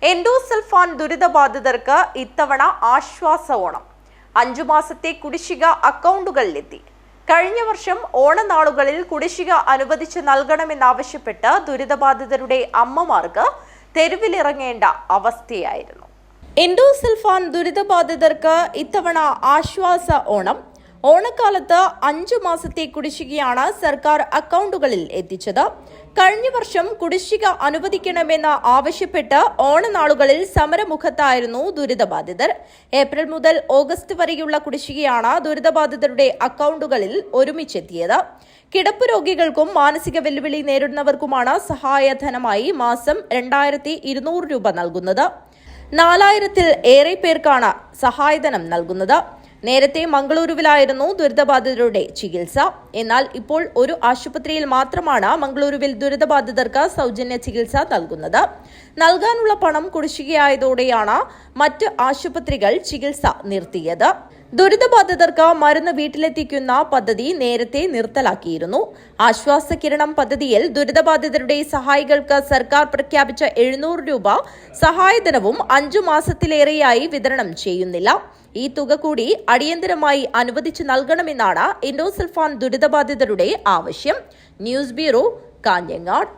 Endosulfan ദുരിതബാധിതർക്ക് ഇത്തവണ ആശ്വാസ ഓണം. 5 മാസത്തെ കുടിശ്ശിക അക്കൗണ്ടുകളിലെത്തി. കഴിഞ്ഞ വർഷം ഓണനാളുകളിൽ കുടിശ്ശിക അനുവദിച്ച് നൽകണമെന്നാവശ്യപ്പെട്ട് ദുരിതബാധിതരുടെ അമ്മമാർക്ക് തെരുവിലിറങ്ങേണ്ട അവസ്ഥയായിരുന്നു. എൻഡോസൾഫാൻ ദുരിതബാധിതർക്ക് ഇത്തവണ ആശ്വാസ ഓണം. ഓണക്കാലത്ത് 5 മാസത്തെ കുടിശ്ശികയാണ് സർക്കാർ അക്കൗണ്ടുകളിൽ എത്തിച്ചത്. കഴിഞ്ഞ വർഷം കുടിശ്ശിക അനുവദിക്കണമെന്ന് ആവശ്യപ്പെട്ട് ഓണനാളുകളിൽ സമരമുഖത്തായിരുന്നു ദുരിതബാധിതർ. ഏപ്രിൽ മുതൽ ഓഗസ്റ്റ് വരെയുള്ള കുടിശ്ശികയാണ് ദുരിതബാധിതരുടെ അക്കൗണ്ടുകളിൽ ഒരുമിച്ചെത്തിയത്. കിടപ്പ് രോഗികൾക്കും മാനസിക വെല്ലുവിളി നേരിടുന്നവർക്കുമാണ് സഹായധനമായി മാസം 2200 രൂപ നൽകുന്നത്. 4000-ൽ ഏറെ പേർക്കാണ് സഹായധനം നൽകുന്നത്. നേരത്തെ മംഗളൂരുവിലായിരുന്നു ദുരിതബാധിതരുടെ ചികിത്സ. എന്നാൽ ഇപ്പോൾ ഒരു ആശുപത്രിയിൽ മാത്രമാണ് മംഗളൂരുവിൽ ദുരിതബാധിതർക്ക് സൗജന്യ ചികിത്സ നൽകുന്നത്. നൽകാനുള്ള പണം കുടിശ്ശികയായതോടെയാണ് മറ്റ് ആശുപത്രികൾ ചികിത്സ നിർത്തിയത്. ദുരിതബാധിതർക്ക് മരുന്ന് വീട്ടിലെത്തിക്കുന്ന പദ്ധതി നേരത്തെ നിർത്തലാക്കിയിരുന്നു. ആശ്വാസ കിരണം പദ്ധതിയിൽ ദുരിതബാധിതരുടെ സഹായികൾക്ക് സർക്കാർ പ്രഖ്യാപിച്ച 700 രൂപ സഹായധനവും 5 മാസത്തിലേറെയായി വിതരണം ചെയ്യുന്നില്ല. ഈ തുക കൂടി അടിയന്തരമായി അനുവദിച്ചു നൽകണമെന്നാണ് എൻഡോസൾഫാൻ ദുരിതബാധിതരുടെ ആവശ്യം. News bureau, Kanhangad.